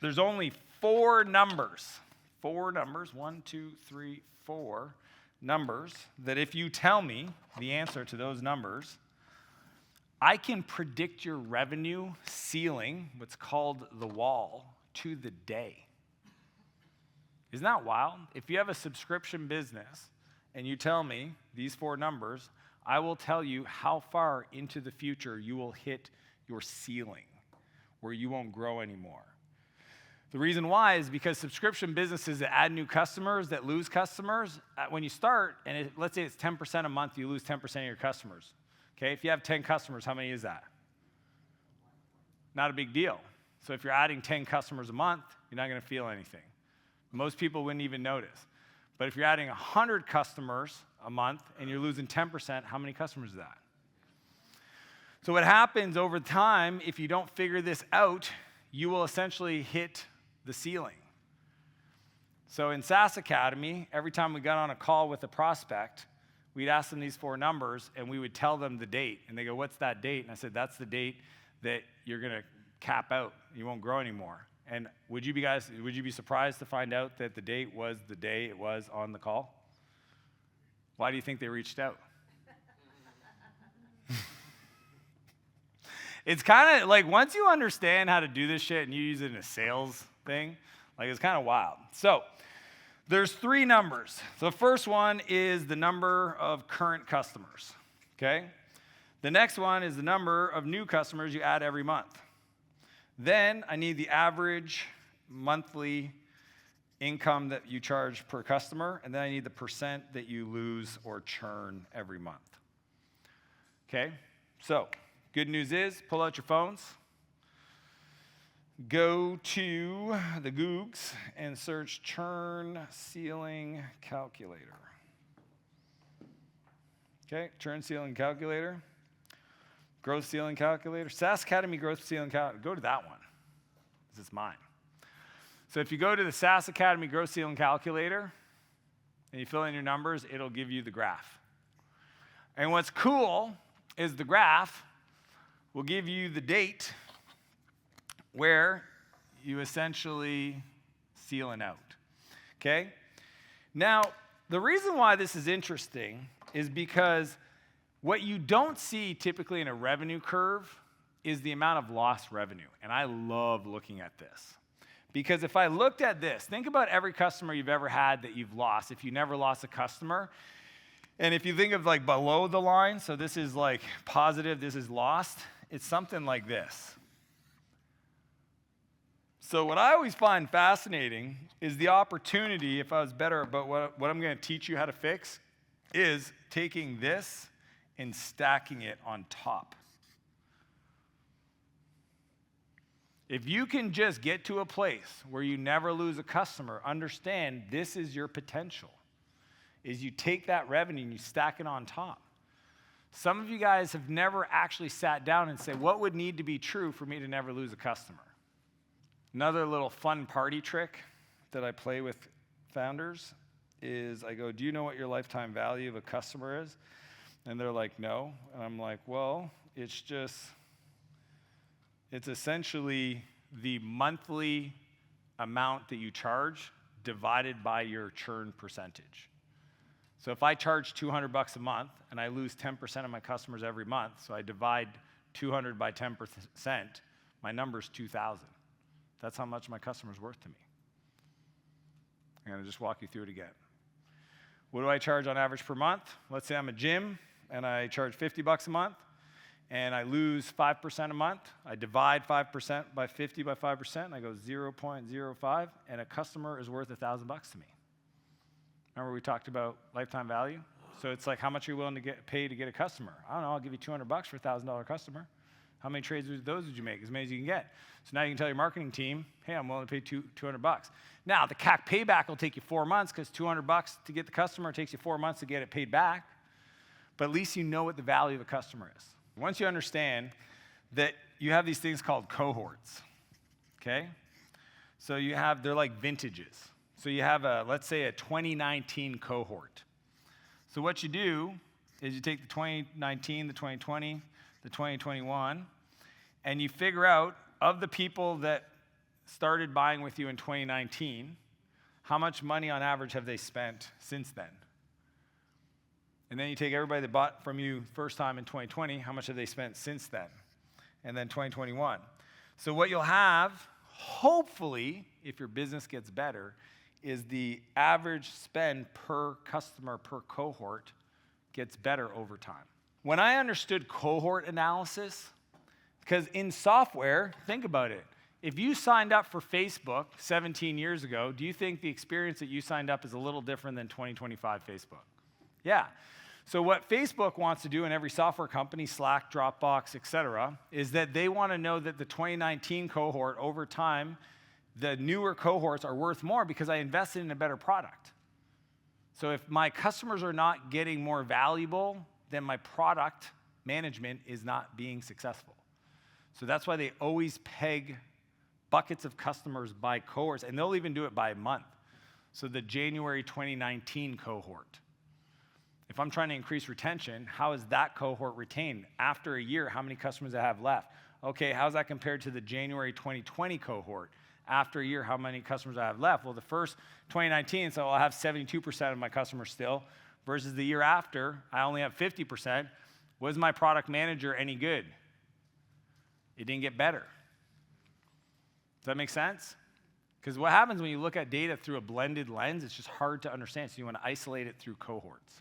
There's only four numbers, 1, 2, 3, 4 numbers, that if you tell me the answer to those numbers, I can predict your revenue ceiling, what's called the wall, to the day. Isn't that wild? If you have a subscription business and you tell me these four numbers, I will tell you how far into the future you will hit your ceiling, where you won't grow anymore. The reason why is because subscription businesses that add new customers, that lose customers, when you start, and let's say it's 10% a month, you lose 10% of your customers. Okay, if you have 10 customers, how many is that? Not a big deal. So if you're adding 10 customers a month, you're not going to feel anything. Most people wouldn't even notice. But if you're adding 100 customers a month and you're losing 10%, how many customers is that? So what happens over time, if you don't figure this out, you will essentially hit the ceiling. So in SaaS Academy, every time we got on a call with a prospect, we'd ask them these four numbers, and we would tell them the date. And they go, what's that date? And I said, that's the date that you're going to cap out. You won't grow anymore. And would you be surprised to find out that the date was the day it was on the call? Why do you think they reached out? It's kind of like once you understand how to do this shit and you use it in a sales thing, like it's kind of wild. So there's three numbers. The first one is the number of current customers, okay? The next one is the number of new customers you add every month. Then I need the average monthly income that you charge per customer, and then I need the percent that you lose or churn every month. Okay? So, good news is, pull out your phones, go to the Googs and search churn ceiling calculator. Okay, churn ceiling calculator. Growth ceiling calculator. SaaS Academy growth ceiling calculator. Go to that one. This is mine. So if you go to the SaaS Academy growth ceiling calculator and you fill in your numbers, it'll give you the graph. And what's cool is the graph will give you the date where you essentially ceiling out. Okay? Now, the reason why this is interesting is because what you don't see typically in a revenue curve is the amount of lost revenue. And I love looking at this. Because if I looked at this, think about every customer you've ever had that you've lost. If you never lost a customer, and if you think of like below the line, so this is like positive, this is lost, it's something like this. So what I always find fascinating is the opportunity, if I was better about what I'm going to teach you how to fix, is taking this and stacking it on top. If you can just get to a place where you never lose a customer, understand this is your potential, is you take that revenue and you stack it on top. Some of you guys have never actually sat down and said, what would need to be true for me to never lose a customer? Another little fun party trick that I play with founders is I go, do you know what your lifetime value of a customer is? And they're like, no. And I'm like, well, it's essentially the monthly amount that you charge divided by your churn percentage. So if I charge $200 a month and I lose 10% of my customers every month, so I divide 200 by 10%, my number's 2,000. That's how much my customer's worth to me. I'm going to just walk you through it again. What do I charge on average per month? Let's say I'm a gym and I charge $50 a month and I lose 5% a month. I divide 5% by 50 by 5%, and I go 0.05, and a customer is worth $1,000 to me. Remember we talked about lifetime value? So it's like, how much are you willing to pay to get a customer? I don't know, I'll give you $200 for a $1,000 customer. How many trades of those would you make? As many as you can get. So now you can tell your marketing team, hey, I'm willing to pay $200. Now, the CAC payback will take you 4 months because $200 to get the customer takes you 4 months to get it paid back. But at least you know what the value of a customer is. Once you understand that you have these things called cohorts, okay? So they're like vintages. So you have let's say a 2019 cohort. So what you do is you take the 2019, the 2020, the 2021, and you figure out of the people that started buying with you in 2019, how much money on average have they spent since then? And then you take everybody that bought from you first time in 2020, how much have they spent since then? And then 2021. So what you'll have, hopefully, if your business gets better, is the average spend per customer, per cohort, gets better over time. When I understood cohort analysis, because in software, think about it. If you signed up for Facebook 17 years ago, do you think the experience that you signed up is a little different than 2025 Facebook? Yeah. So what Facebook wants to do in every software company, Slack, Dropbox, et cetera, is that they want to know that the 2019 cohort over time, the newer cohorts are worth more because I invested in a better product. So if my customers are not getting more valuable, then my product management is not being successful. So that's why they always peg buckets of customers by cohorts, and they'll even do it by month. So the January 2019 cohort. If I'm trying to increase retention, how is that cohort retained? After a year, how many customers I have left? Okay, how's that compared to the January 2020 cohort? After a year, how many customers I have left? Well, the first 2019, so I'll have 72% of my customers still, versus the year after, I only have 50%. Was my product manager any good? It didn't get better. Does that make sense? Because what happens when you look at data through a blended lens, it's just hard to understand, so you want to isolate it through cohorts.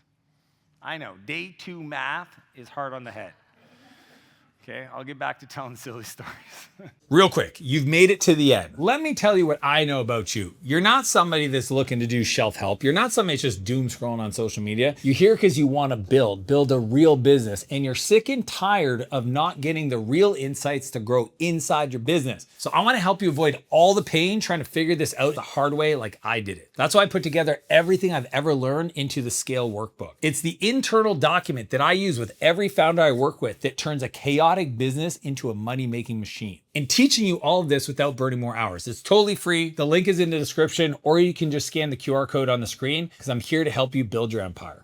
I know, day 2 math is hard on the head. Okay, I'll get back to telling silly stories. Real quick, you've made it to the end. Let me tell you what I know about you. You're not somebody that's looking to do shelf help. You're not somebody that's just doom scrolling on social media. You're here because you want to build a real business, and you're sick and tired of not getting the real insights to grow inside your business. So I want to help you avoid all the pain trying to figure this out the hard way like I did it. That's why I put together everything I've ever learned into the Scale Workbook. It's the internal document that I use with every founder I work with that turns a chaotic business into a money-making machine. And teaching you all of this without burning more hours. It's totally free. The link is in the description, or you can just scan the QR code on the screen because I'm here to help you build your empire.